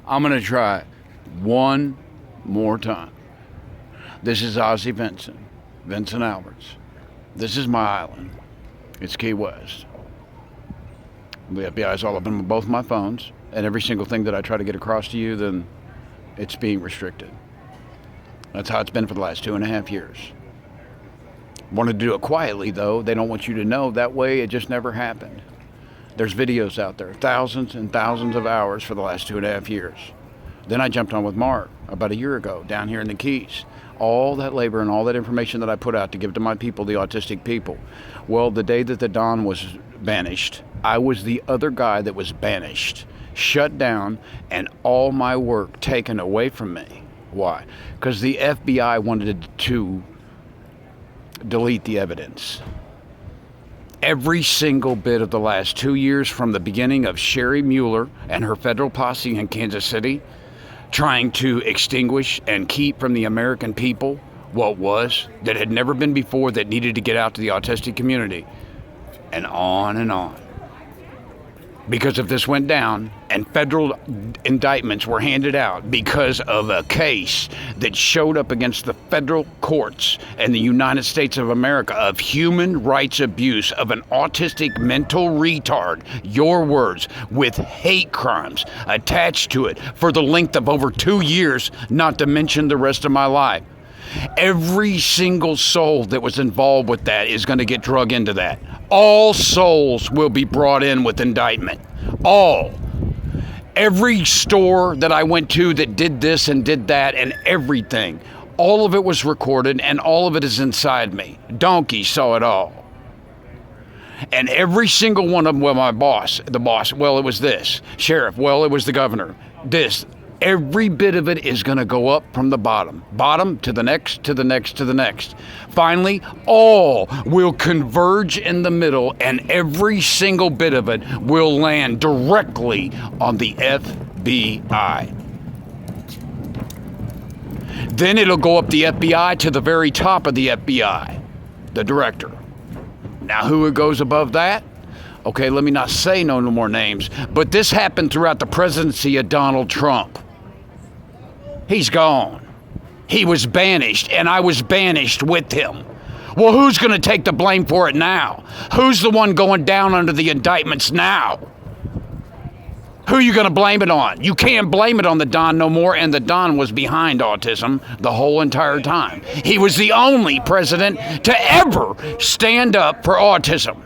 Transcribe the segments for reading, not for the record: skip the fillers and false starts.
I'm going to try it one more time. This is Auzzie Vincent Alberts. This is my island. It's Key West. The FBI's all up on both my phones, and every single thing that I try to get across to you, then it's being restricted. That's how it's been for the last 2.5 years. Wanted to do it quietly, though. They don't want you to know. That way, it just never happened. There's videos out there, thousands and thousands of hours for the last 2.5 years. Then I jumped on with Mark about a year ago down here in the Keys. All that labor and all that information that I put out to give to my people, the autistic people. Well, the day that the Don was banished, I was the other guy that was banished, shut down, and all my work taken away from me. Why? Because the FBI wanted to delete the evidence. Every single bit of the last 2 years, from the beginning of Sherry Mueller and her federal posse in Kansas City, trying to extinguish and keep from the American people what was, that had never been before, that needed to get out to the autistic community, and on and on. Because if this went down and federal indictments were handed out because of a case that showed up against the federal courts in the United States of America of human rights abuse of an autistic mental retard, your words, with hate crimes attached to it for the length of over 2 years, not to mention the rest of my life. Every single soul that was involved with that is going to get drug into that. All souls will be brought in with indictment. All. Every store that I went to that did this and did that and everything. All of it was recorded and all of it is inside me. Donkey saw it all. And every single one of them, well, my boss, the boss, well, it was this. Sheriff, well, it was the governor. This. Every bit of it is going to go up from the bottom to the next, to the next, to the next. Finally, all will converge in the middle, and every single bit of it will land directly on the FBI. Then it'll go up the FBI to the very top of the FBI, the director. Now, who it goes above that? Okay, let me not say no more names, but this happened throughout the presidency of Donald Trump. He's gone. He was banished, and I was banished with him. Well, who's going to take the blame for it now? Who's the one going down under the indictments now? Who are you going to blame it on? You can't blame it on the Don no more, and the Don was behind autism the whole entire time. He was the only president to ever stand up for autism.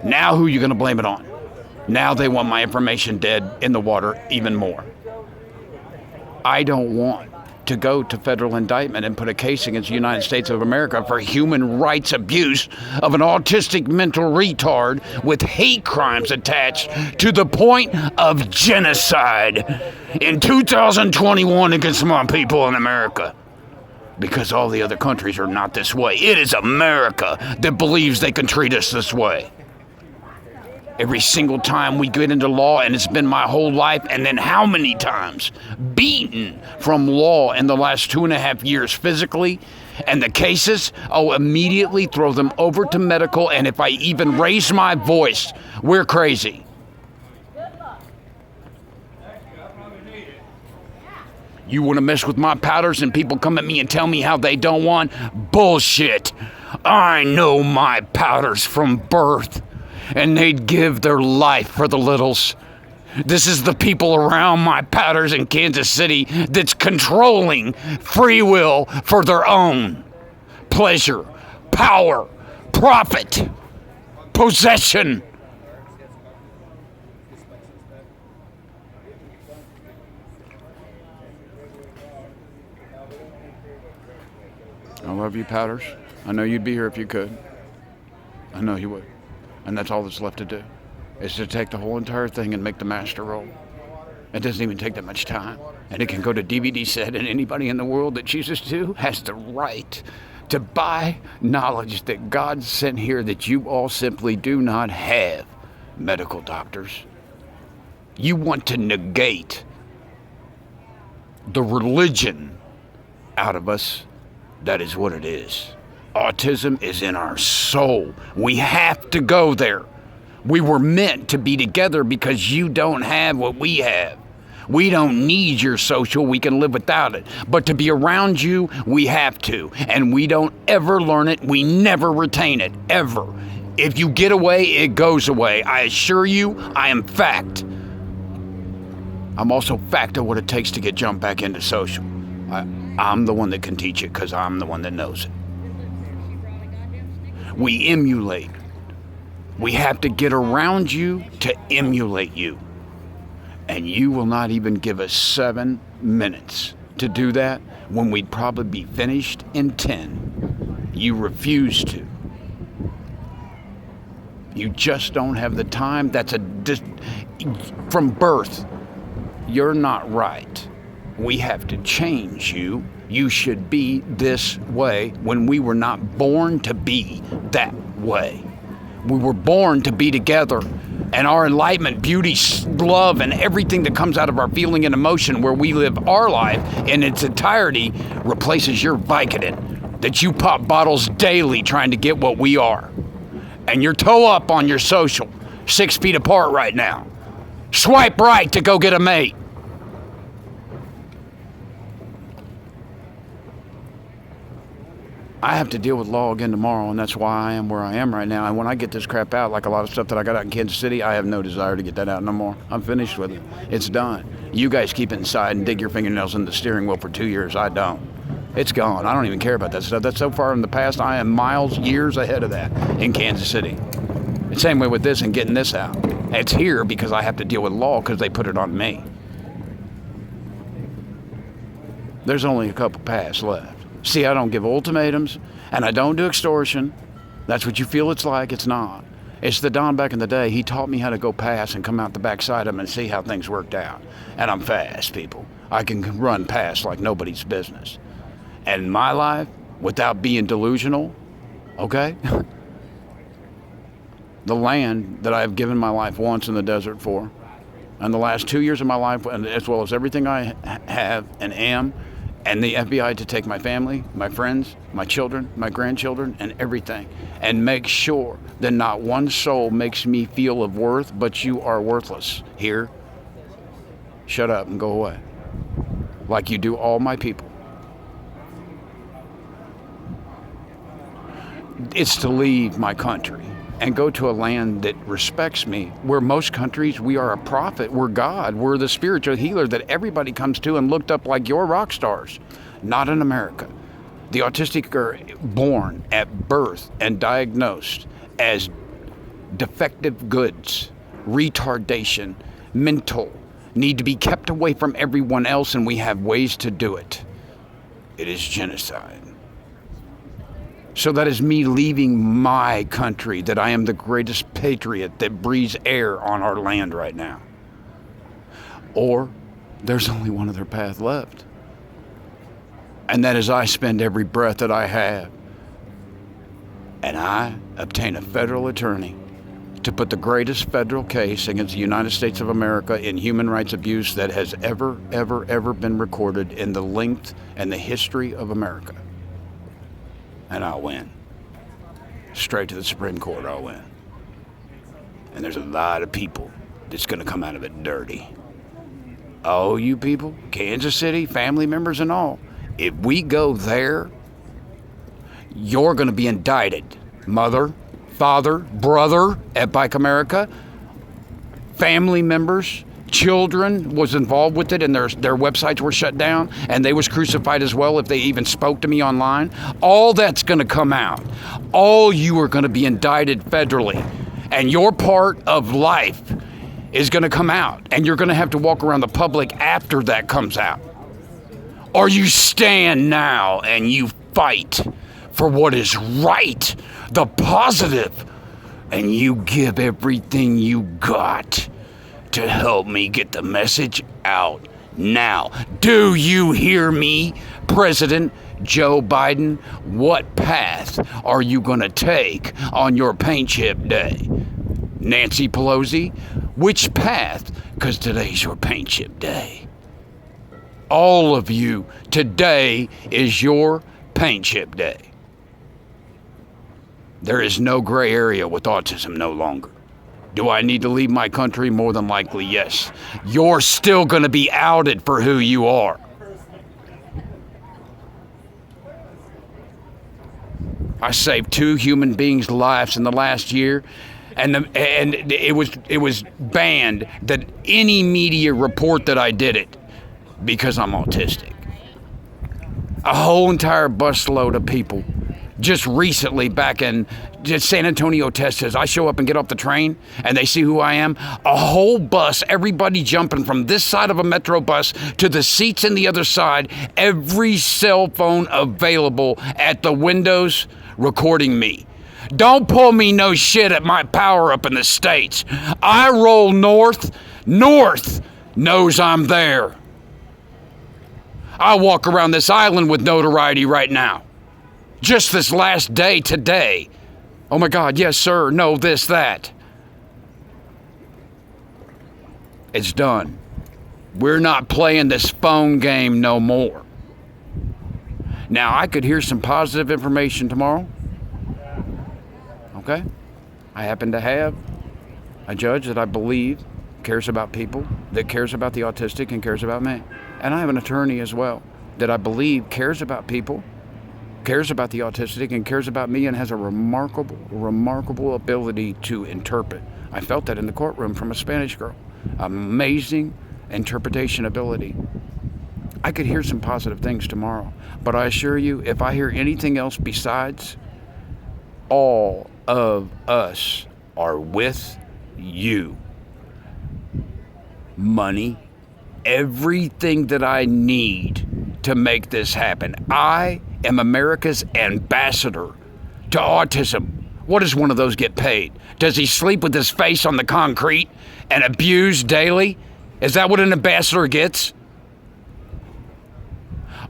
Now who are you going to blame it on? Now they want my information dead in the water even more. I don't want to go to federal indictment and put a case against the United States of America for human rights abuse of an autistic mental retard with hate crimes attached to the point of genocide in 2021 against my people in America. Because all the other countries are not this way. It is America that believes they can treat us this way. Every single time we get into law, and it's been my whole life, and then how many times beaten from law in the last 2.5 years physically, and the cases, immediately throw them over to medical, and if I even raise my voice, we're crazy. You want to mess with my powders and people come at me and tell me how they don't want? Bullshit. I know my powders from birth. And they'd give their life for the littles. This is the people around my powders in Kansas City that's controlling free will for their own pleasure, power, profit, possession. I love you, powders. I know you'd be here if you could. I know you would. And that's all that's left to do, is to take the whole entire thing and make the master roll. It doesn't even take that much time. And it can go to DVD set, and anybody in the world that chooses to has the right to buy knowledge that God sent here that you all simply do not have, medical doctors. You want to negate the religion out of us. That is what it is. Autism is in our soul. We have to go there. We were meant to be together because you don't have what we have. We don't need your social. We can live without it. But to be around you, we have to. And we don't ever learn it. We never retain it, ever. If you get away, it goes away. I assure you, I am fact. I'm also fact of what it takes to get jumped back into social. I'm the one that can teach it because I'm the one that knows it. We emulate. We have to get around you to emulate you. And you will not even give us 7 minutes to do that when we'd probably be finished in 10. You refuse to. You just don't have the time. From birth, you're not right. We have to change you. You should be this way when we were not born to be that way. We were born to be together, and our enlightenment, beauty, love, and everything that comes out of our feeling and emotion where we live our life in its entirety replaces your Vicodin that you pop bottles daily trying to get what we are. And you're toe up on your social, 6 feet apart right now. Swipe right to go get a mate. I have to deal with law again tomorrow, and that's why I am where I am right now. And when I get this crap out, like a lot of stuff that I got out in Kansas City, I have no desire to get that out no more. I'm finished with it. It's done. You guys keep it inside and dig your fingernails in the steering wheel for 2 years. I don't. It's gone. I don't even care about that stuff. That's so far in the past. I am miles, years ahead of that in Kansas City. The same way with this and getting this out. It's here because I have to deal with law because they put it on me. There's only a couple paths left. See, I don't give ultimatums, and I don't do extortion. That's what you feel it's like. It's not. It's the Don back in the day. He taught me how to go past and come out the backside of them and see how things worked out. And I'm fast, people. I can run past like nobody's business. And in my life, without being delusional, okay? The land that I have given my life once in the desert for, and the last 2 years of my life, as well as everything I have and am, and the FBI to take my family, my friends, my children, my grandchildren, and everything, and make sure that not one soul makes me feel of worth, but you are worthless. Here, shut up and go away, like you do all my people. It's to leave my country and go to a land that respects me, where most countries, we are a prophet, we're God, we're the spiritual healer that everybody comes to and looked up like your rock stars. Not in America. The autistic are born at birth and diagnosed as defective goods, retardation, mental, need to be kept away from everyone else, and we have ways to do it. It is genocide. So that is me leaving my country, that I am the greatest patriot that breathes air on our land right now. Or there's only one other path left. And that is I spend every breath that I have and I obtain a federal attorney to put the greatest federal case against the United States of America in human rights abuse that has ever been recorded in the length and the history of America. And I'll win. Straight to the Supreme Court, I'll win. And there's a lot of people that's gonna come out of it dirty. Oh, you people, Kansas City, family members and all, if we go there, you're gonna be indicted. Mother, father, brother at Bike America, family members, children was involved with it, and their websites were shut down, and they was crucified as well if they even spoke to me online. All that's going to come out. All you are going to be indicted federally, and your part of life is going to come out, and you're going to have to walk around the public after that comes out. Or you stand now and you fight for what is right, the positive, and you give everything you got to help me get the message out now. Do you hear me, President Joe Biden? What path are you going to take on your paint chip day? Nancy Pelosi, which path? Because today's your paint chip day. All of you, today is your paint chip day. There is no gray area with autism no longer. Do I need to leave my country? More than likely, yes. You're still going to be outed for who you are. I saved 2 human beings' lives in the last year, and it was banned that any media report that I did it because I'm autistic. A whole entire busload of people. Just recently, back in San Antonio, Texas, I show up and get off the train, and they see who I am. A whole bus, everybody jumping from this side of a metro bus to the seats in the other side, every cell phone available at the windows, recording me. Don't pull me no shit at my power up in the States. I roll north. North knows I'm there. I walk around this island with notoriety right now. Just this last day, today. Oh my God, yes sir, no, this, that. It's done. We're not playing this phone game no more. Now, I could hear some positive information tomorrow. Okay? I happen to have a judge that I believe cares about people, that cares about the autistic and cares about me. And I have an attorney as well that I believe cares about people, cares about the autistic, and cares about me, and has a remarkable ability to interpret. I felt that in the courtroom from a Spanish girl. Amazing interpretation ability. I could hear some positive things tomorrow, but I assure you, if I hear anything else besides, all of us are with you. Money, everything that I need to make this happen. I am America's ambassador to autism. What does one of those get paid? Does he sleep with his face on the concrete and abuse daily? Is that what an ambassador gets?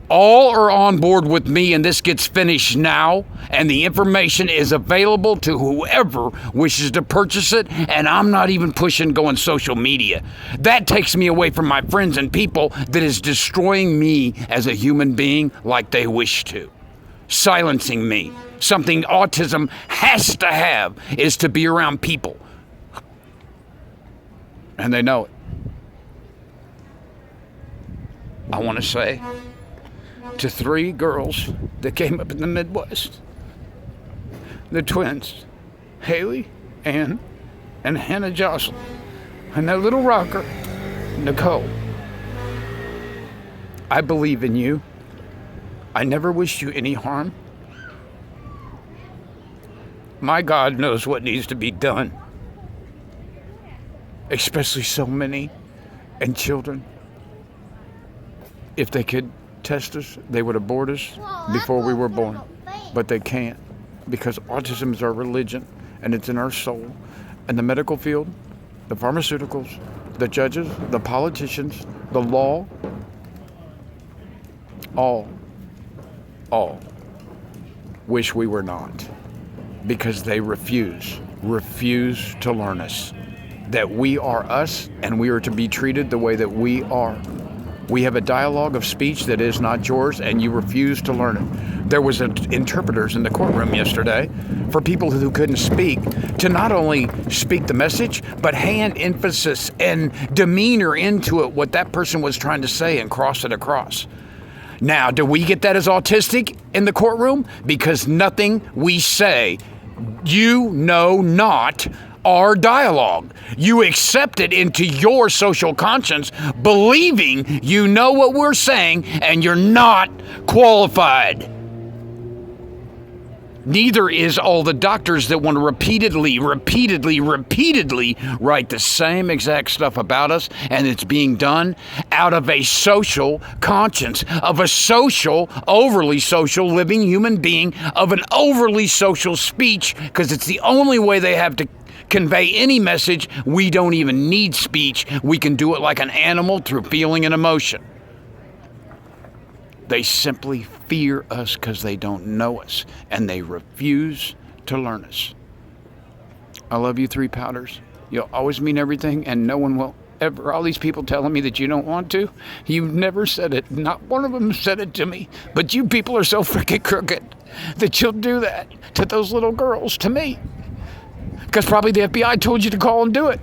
All are on board with me, and this gets finished now, and the information is available to whoever wishes to purchase it, and I'm not even pushing going social media. That takes me away from my friends and people that is destroying me as a human being like they wish to. Silencing me. Something autism has to have is to be around people. And they know it. I want to say to 3 girls that came up in the Midwest, the twins, Haley, Ann, and Hannah Jocelyn, and that little rocker, Nicole. I believe in you. I never wish you any harm. My God knows what needs to be done, especially so many, and children. If they could test us, they would abort us before we were born. But they can't, because autism is our religion, and it's in our soul. And the medical field, the pharmaceuticals, the judges, the politicians, the law, all wish we were not, because they refuse to learn us, that we are us and we are to be treated the way that we are. We have a dialogue of speech that is not yours, and you refuse to learn it. There was interpreters in the courtroom yesterday for people who couldn't speak, to not only speak the message, but hand emphasis and demeanor into it, what that person was trying to say, and cross it across. Now, do we get that as autistic in the courtroom? Because nothing we say, you know not our dialogue. You accept it into your social conscience, believing you know what we're saying, and you're not qualified. Neither is all the doctors that want to repeatedly write the same exact stuff about us, and it's being done out of a social conscience, of a social, overly social living human being, of an overly social speech, because it's the only way they have to convey any message. We don't even need speech. We can do it like an animal through feeling and emotion. They simply fear us because they don't know us, and they refuse to learn us. I love you, 3 powders. You'll always mean everything, and no one will ever. All these people telling me that you don't want to, you've never said it. Not one of them said it to me. But you people are so freaking crooked that you'll do that to those little girls, to me. Because probably the FBI told you to call and do it.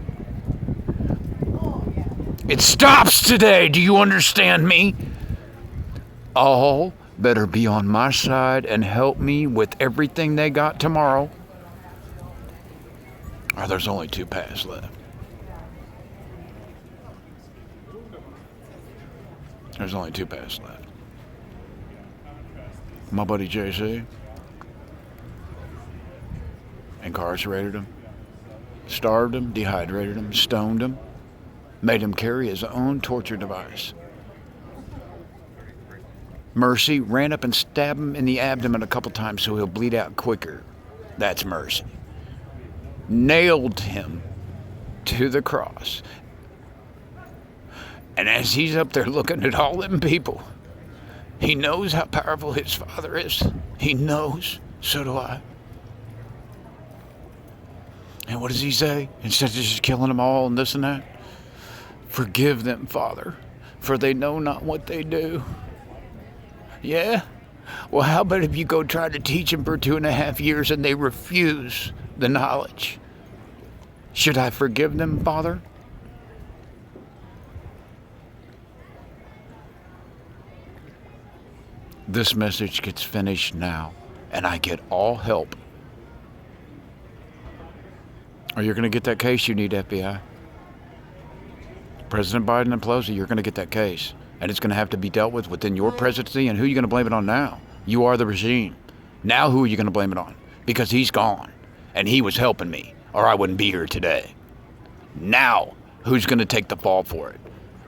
It stops today. Do you understand me? All better be on my side and help me with everything they got tomorrow. Or there's only 2 paths left. There's only 2 paths left. My buddy JC incarcerated him, starved him, dehydrated him, stoned him, made him carry his own torture device. Mercy ran up and stabbed him in the abdomen a couple times so he'll bleed out quicker. That's mercy. Nailed him to the cross. And as he's up there looking at all them people, he knows how powerful his Father is. He knows. So do I. And what does he say? Instead of just killing them all and this and that? Forgive them, Father, for they know not what they do. Yeah? Well, how about if you go try to teach them for 2.5 years and they refuse the knowledge? Should I forgive them, Father? This message gets finished now, and I get all help. Or you're going to get that case you need, FBI. President Biden and Pelosi, you're going to get that case. And it's going to have to be dealt with within your presidency. And who are you going to blame it on now? You are the regime. Now who are you going to blame it on? Because he's gone. And he was helping me, or I wouldn't be here today. Now, who's going to take the fall for it?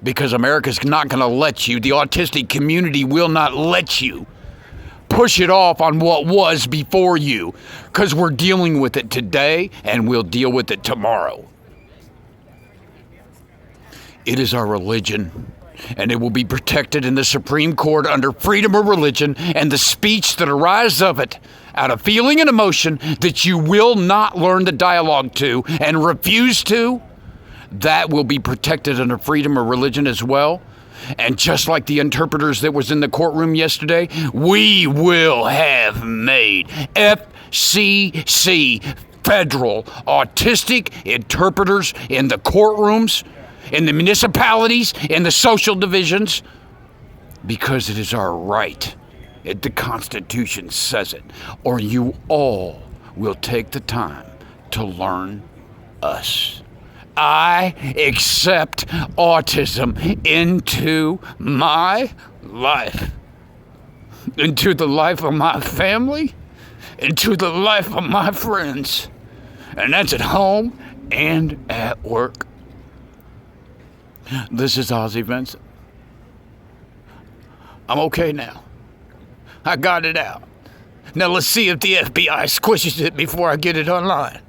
Because America's not going to let you, the autistic community will not let you push it off on what was before you. Because we're dealing with it today, and we'll deal with it tomorrow. It is our religion, and it will be protected in the Supreme Court under freedom of religion and the speech that arises of it out of feeling and emotion that you will not learn the dialogue to and refuse to. That will be protected under freedom of religion as well. And just like the interpreters that was in the courtroom yesterday, we will have made FCC, federal autistic interpreters in the courtrooms, in the municipalities, in the social divisions, because it is our right. The Constitution says it. Or you all will take the time to learn us. I accept autism into my life, into the life of my family, into the life of my friends. And that's at home and at work. This is Auzzie Vincent. I'm okay now. I got it out. Now let's see if the FBI squishes it before I get it online.